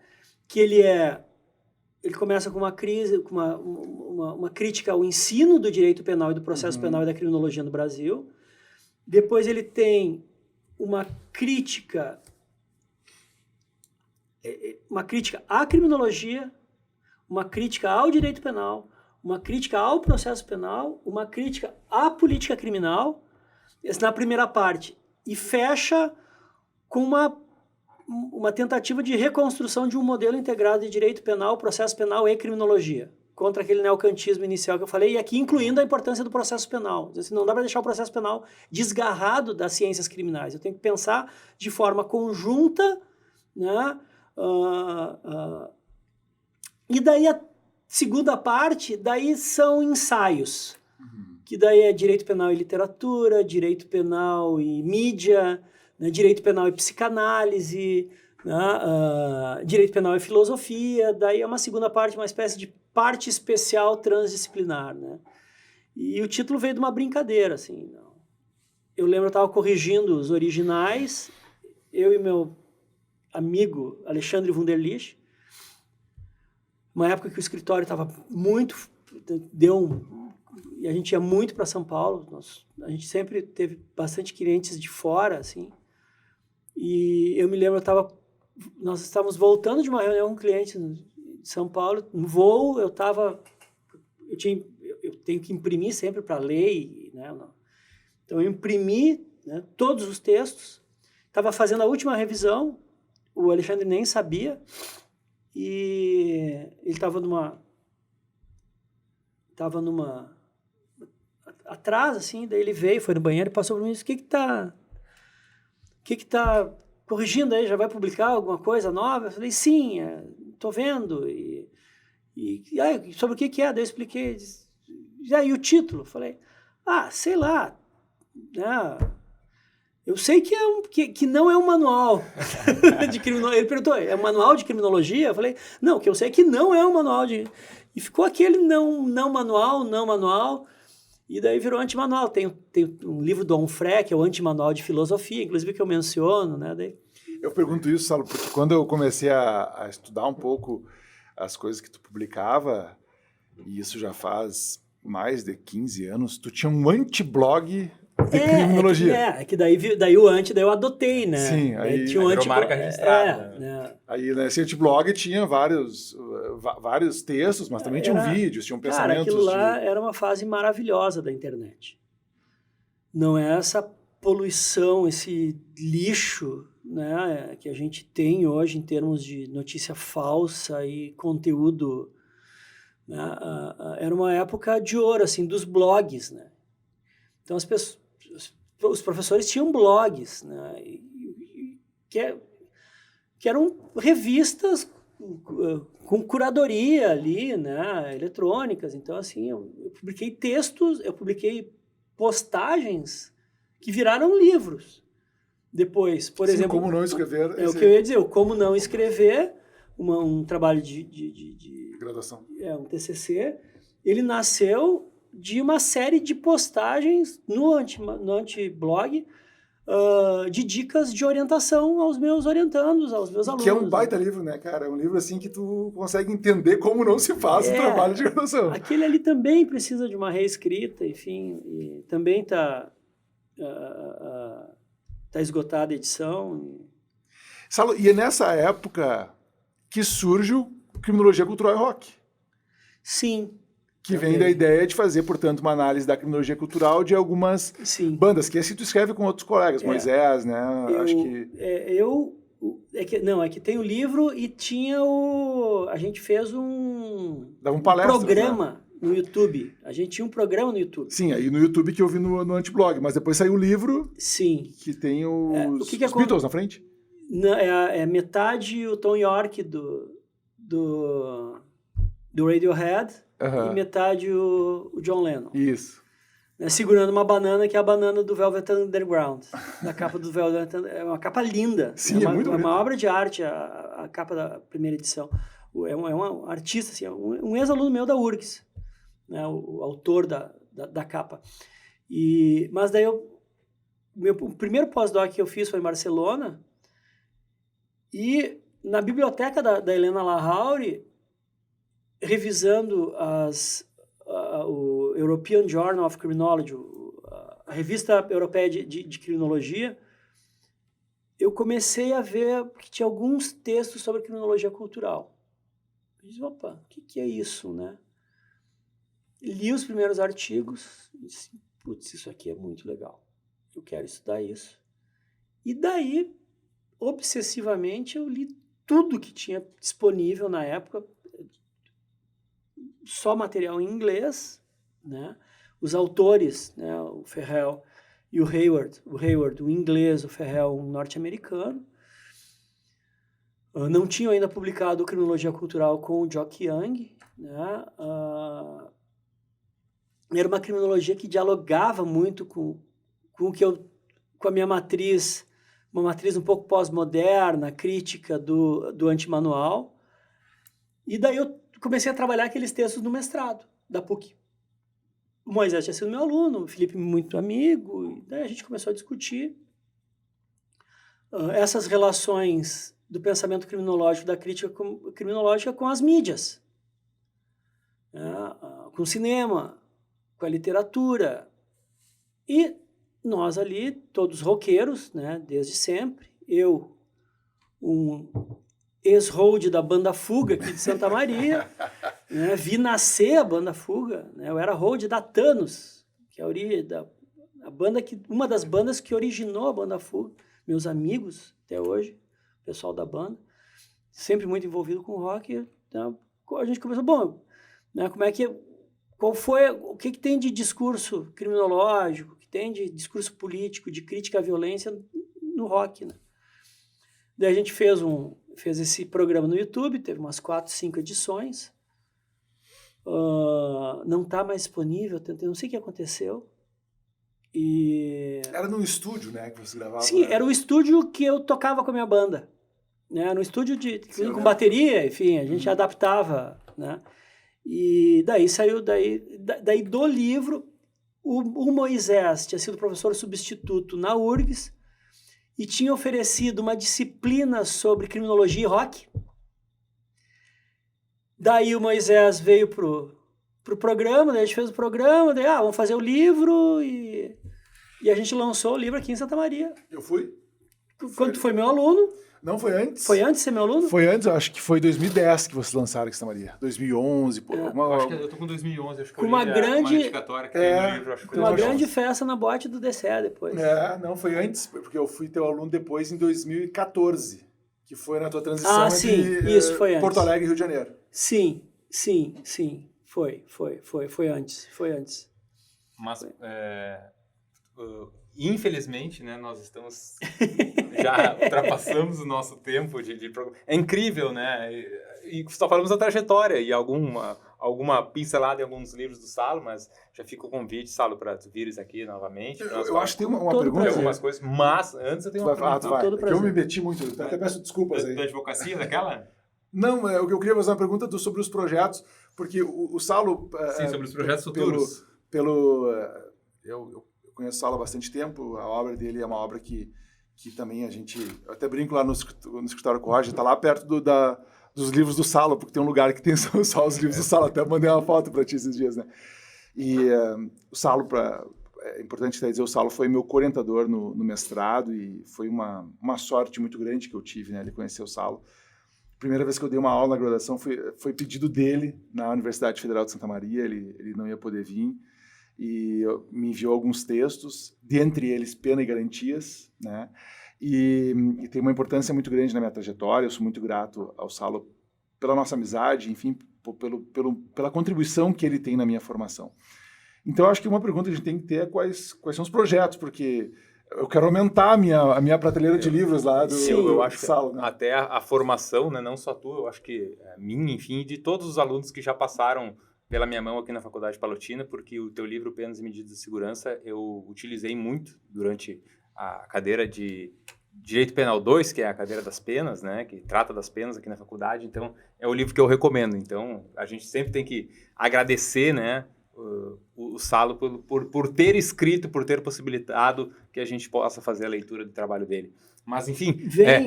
Que ele começa com uma crise, com uma crítica ao ensino do direito penal e do processo penal e da criminologia no Brasil. Depois ele tem uma crítica à criminologia, uma crítica ao direito penal, uma crítica ao processo penal, uma crítica à política criminal, na primeira parte, e fecha com uma tentativa de reconstrução de um modelo integrado de direito penal, processo penal e criminologia, contra aquele neocantismo inicial que eu falei, e aqui incluindo a importância do processo penal. Assim, não dá para deixar o processo penal desgarrado das ciências criminais. Eu tenho que pensar de forma conjunta, né? E daí a segunda parte, daí são ensaios, que daí é direito penal e literatura, direito penal e mídia, né? Direito penal e psicanálise, né? Direito penal e filosofia, daí é uma segunda parte, uma espécie de parte especial transdisciplinar, né? E o título veio de uma brincadeira, assim. Eu lembro, eu estava corrigindo os originais, eu e meu amigo Alexandre Wunderlich, uma época que o escritório estava muito... E a gente ia muito para São Paulo, a gente sempre teve bastante clientes de fora, assim. E eu me lembro, nós estávamos voltando de uma reunião com um cliente de São Paulo, no voo, eu tenho que imprimir sempre para ler, né? Então eu imprimi, né, todos os textos, estava fazendo a última revisão, o Alexandre nem sabia, e ele estava atrás, assim, daí ele veio, foi no banheiro e passou por mim e disse, o que tá corrigindo aí, já vai publicar alguma coisa nova? Eu falei, sim, tô vendo, e aí, sobre o que é? Daí eu expliquei, e aí o título? Eu falei, sei lá, né? Eu sei que não é um manual de criminologia. Ele perguntou, é um manual de criminologia? Eu falei, não, que eu sei que não é um manual de... E ficou aquele não manual, e daí virou antimanual. Tem um livro do Onfray, que é o Antimanual de Filosofia, inclusive que eu menciono, né? Daí... Eu pergunto isso, Saulo, porque quando eu comecei a estudar um pouco as coisas que tu publicava, e isso já faz mais de 15 anos, tu tinha um antiblog de criminologia. É que daí o anti, daí eu adotei, né? Sim, aí tinha um marca registrada. Né? Aí nesse antiblog tinha vários textos, mas também tinham vídeos, tinham pensamentos. Cara, aquilo lá era uma fase maravilhosa da internet. Não é essa poluição, esse lixo, né, que a gente tem hoje em termos de notícia falsa e conteúdo, né? Era uma época de ouro, assim, dos blogs, né? Então os professores tinham blogs, né, que eram revistas com curadoria ali, né, eletrônicas. Então, assim, eu publiquei textos, eu publiquei postagens que viraram livros. Depois, por exemplo... Como não escrever... É o que eu ia dizer, o Como Não Escrever, um trabalho de graduação. Um TCC, ele nasceu de uma série de postagens no antiblog de dicas de orientação aos meus orientandos, aos meus alunos. Que é um baita livro, né, cara? É um livro assim que tu consegue entender como não se faz o trabalho de graduação. Aquele ali também precisa de uma reescrita, enfim, e também está esgotada a edição. Saulo, e é nessa época que surge o Criminologia Cultural e Rock. Sim. Que vem da ideia de fazer, portanto, uma análise da criminologia cultural de algumas bandas, que assim tu escreve com outros colegas, Moisés, né? Acho que... É que tem o livro e tinha a gente fez um programa, né, no YouTube. A gente tinha um programa no YouTube. Sim, aí no YouTube que eu vi no Antiblog, mas depois saiu o livro. Sim. Que tem os Beatles na frente. Não, é metade o Tom York do Radiohead, e metade o John Lennon. Isso. Né, segurando uma banana, que é a banana do Velvet Underground. Da capa do Velvet Underground. É uma capa linda. Sim, é muito uma obra de arte, a capa da primeira edição. É um artista, assim, um ex-aluno meu da URGS, né, o autor da capa. Mas daí o primeiro pós-doc que eu fiz foi em Barcelona, e na biblioteca da Helena Lahauri, revisando o European Journal of Criminology, a revista europeia de criminologia, eu comecei a ver que tinha alguns textos sobre criminologia cultural. Eu disse, opa, o que é isso, né? Li os primeiros artigos e disse, putz, isso aqui é muito legal. Eu quero estudar isso. E daí, obsessivamente, eu li tudo que tinha disponível na época, só material em inglês, né? Os autores, né? O Ferrell e o Hayward, o inglês, o Ferrell, um norte-americano. Não tinham ainda publicado Criminologia Cultural com o Jock Young, né? Era uma criminologia que dialogava muito com a minha matriz, uma matriz um pouco pós-moderna, crítica do antimanual. E daí eu comecei a trabalhar aqueles textos no mestrado da PUC. O Moisés tinha sido meu aluno, o Felipe muito amigo, e daí a gente começou a discutir essas relações do pensamento criminológico, da crítica criminológica com as mídias, né? Com o cinema, com a literatura. E nós ali, todos roqueiros, né, desde sempre, eu, um ex-hold da banda Fuga aqui de Santa Maria, né, vi nascer a banda Fuga, né, eu era hold da Thanos, que é a banda uma das bandas que originou a banda Fuga, meus amigos até hoje, pessoal da banda, sempre muito envolvido com rock. Então, a gente começou, bom, né, o que tem de discurso criminológico, o que tem de discurso político, de crítica à violência no rock, né? Daí a gente fez esse programa no YouTube, teve umas 4, 5 edições, não está mais disponível, não sei o que aconteceu. Era num estúdio, né, que você gravava? Sim, era o estúdio que eu tocava com a minha banda, né? Era um estúdio com bateria, enfim, a gente adaptava, né? E daí saiu, daí do livro, o Moisés tinha sido professor substituto na URGS e tinha oferecido uma disciplina sobre criminologia e rock. Daí o Moisés veio pro programa, daí a gente fez o programa, daí, vamos fazer o livro e a gente lançou o livro aqui em Santa Maria. Eu fui. Quando tu foi meu aluno. Não, foi antes. Foi antes de ser meu aluno? Foi antes, eu acho que foi 2010 que vocês lançaram aqui em Santa Maria. 2011, pô. Acho que eu tô com 2011, acho que com uma grande dedicatória que tem no livro, acho que foi uma grande festa na boate do DCE depois. Não, foi antes, porque eu fui teu aluno depois em 2014, que foi na tua transição entre isso foi Porto antes. Alegre e Rio de Janeiro. Sim. Foi antes. Mas, infelizmente, né, nós estamos já ultrapassamos o nosso tempo de programa. É incrível, né? E só falamos da trajetória e alguma pincelada em alguns livros do Salo, mas já fica o convite, Salo, para tu vires aqui novamente. Eu acho que tem uma pergunta. Algumas coisas, mas antes eu tenho uma pergunta. Vai. Eu me meti muito, até peço desculpas aí. Da advocacia, daquela? Não, eu queria fazer uma pergunta sobre os projetos, porque o Salo... Sim, sobre os projetos futuros. Eu conheço o Salo há bastante tempo, a obra dele é uma obra que também eu até brinco lá no escritório com o Roger, está lá perto dos livros do Salo, porque tem um lugar que tem só os livros do Salo, até mandei uma foto para ti esses dias, né? E o Salo, é importante até dizer, o Salo foi meu co-orientador no mestrado e foi uma sorte muito grande que eu tive, né, de conhecer o Salo. Primeira vez que eu dei uma aula na graduação foi pedido dele na Universidade Federal de Santa Maria, ele não ia poder vir, e me enviou alguns textos, dentre eles Pena e Garantias, né? E tem uma importância muito grande na minha trajetória. Eu sou muito grato ao Salo pela nossa amizade, enfim, pela contribuição que ele tem na minha formação. Então, acho que uma pergunta que a gente tem que ter é quais são os projetos, porque eu quero aumentar a minha prateleira de livros lá do eu acho Salo, que né? até a formação, né, não só tua, eu acho que a minha, enfim, de todos os alunos que já passaram pela minha mão aqui na Faculdade Palotina, porque o teu livro Penas e Medidas de Segurança eu utilizei muito durante a cadeira de Direito Penal 2, que é a cadeira das penas, né, que trata das penas aqui na faculdade. Então, é o livro que eu recomendo. Então, a gente sempre tem que agradecer, né, o Salo por ter escrito, por ter possibilitado que a gente possa fazer a leitura do trabalho dele. Mas, enfim,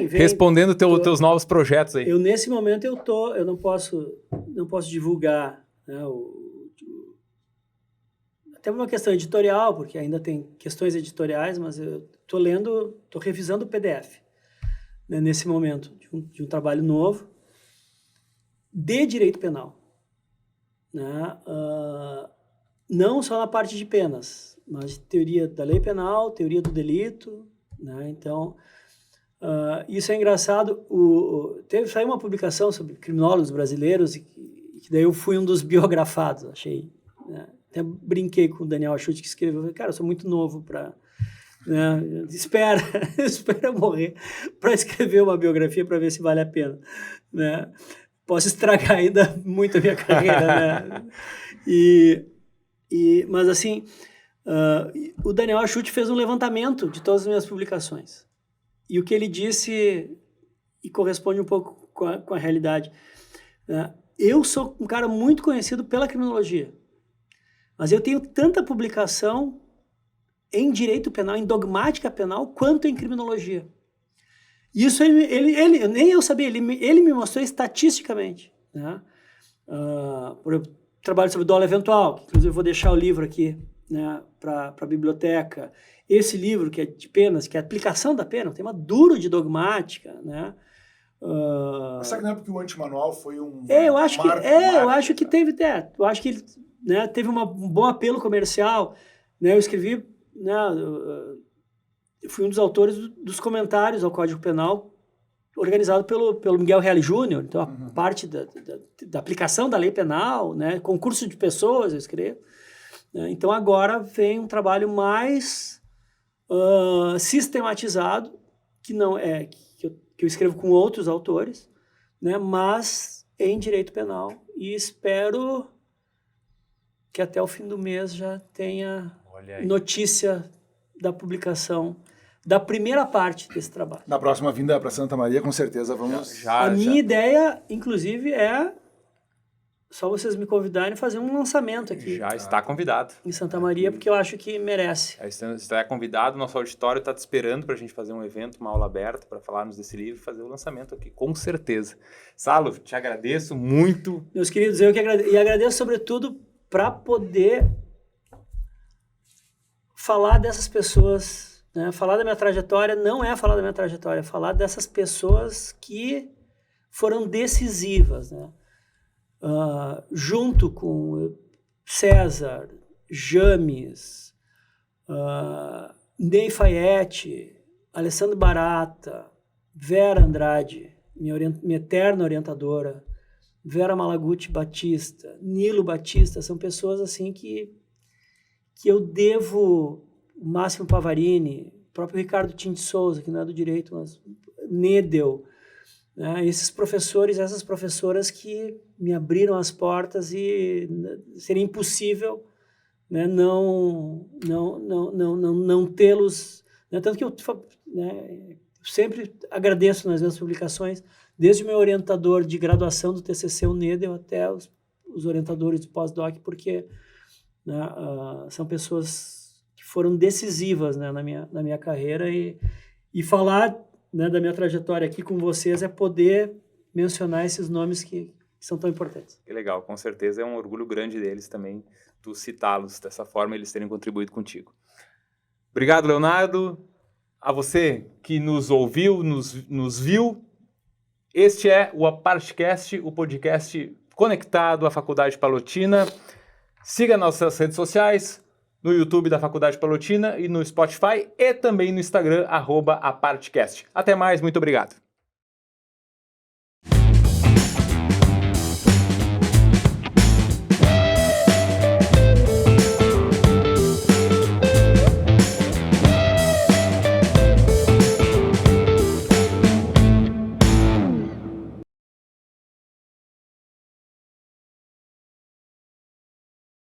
respondendo teus novos projetos aí. Nesse momento, eu não posso divulgar, né, até uma questão editorial, porque ainda tem questões editoriais, mas eu estou revisando o PDF, né, nesse momento, de um trabalho novo, de direito penal. Né? Não só na parte de penas, mas teoria da lei penal, teoria do delito. Né? Então, isso é engraçado. Saiu uma publicação sobre criminólogos brasileiros, e que daí eu fui um dos biografados, achei. Né? Até brinquei com o Daniel Achute, que escreveu, falei, cara, eu sou muito novo para... Né? Espera morrer para escrever uma biografia para ver se vale a pena. Né? Posso estragar ainda muito a minha carreira. Né? Mas assim, o Daniel Achute fez um levantamento de todas as minhas publicações. E o que ele disse, e corresponde um pouco com a realidade, né? Eu sou um cara muito conhecido pela criminologia, mas eu tenho tanta publicação em direito penal, em dogmática penal, quanto em criminologia. Isso ele nem eu sabia, ele me mostrou estatisticamente. Né? Por exemplo, trabalho sobre dolo eventual, que inclusive eu vou deixar o livro aqui, né, para a biblioteca. Esse livro, que é de penas, que é a aplicação da pena, um tema duro de dogmática. Né? Será que não é porque o antimanual foi um... eu acho que teve, eu acho que ele, né, teve um bom apelo comercial. Né? Eu escrevi, né, eu fui um dos autores dos comentários ao Código Penal, organizado pelo Miguel Reale Júnior. Então, a parte da aplicação da lei penal, né, concurso de pessoas, eu escrevo. Então, agora vem um trabalho mais sistematizado, que não é que eu escrevo com outros autores, né, mas em direito penal. E espero que até o fim do mês já tenha notícia da publicação da primeira parte desse trabalho. Na próxima vinda para Santa Maria, com certeza vamos... A minha ideia, inclusive, é só vocês me convidarem fazer um lançamento aqui. Já está convidado. Em Santa Maria, porque eu acho que merece. Está convidado, nosso auditório está te esperando para a gente fazer um evento, uma aula aberta, para falarmos desse livro e fazer o lançamento aqui, com certeza. Salo, te agradeço muito. Meus queridos, eu que agradeço. E agradeço, sobretudo, para poder falar dessas pessoas, né? Falar da minha trajetória não é falar da minha trajetória, é falar dessas pessoas que foram decisivas, né? Junto com César, James, Ney Fayette, Alessandro Barata, Vera Andrade, minha eterna orientadora, Vera Malaguti Batista, Nilo Batista, são pessoas assim que eu devo, o Máximo Pavarini, o próprio Ricardo Tim de Souza, que não é do direito, mas Nedel, né? Esses professores, essas professoras que me abriram as portas e seria impossível, né, não tê-los, né? Tanto que eu, né, sempre agradeço nas minhas publicações, desde o meu orientador de graduação do TCC, o Nedel, até os orientadores do pós-doc, porque, né, são pessoas que foram decisivas, né, na minha carreira, e falar, né, da minha trajetória aqui com vocês é poder mencionar esses nomes que são tão importantes. Que legal, com certeza é um orgulho grande deles também, tu citá-los dessa forma, eles terem contribuído contigo. Obrigado, Leonardo. A você que nos ouviu, nos viu, este é o Apartcast, o podcast conectado à Faculdade Palotina. Siga nossas redes sociais, no YouTube da Faculdade Palotina e no Spotify e também no Instagram, @Apartcast. Até mais, muito obrigado.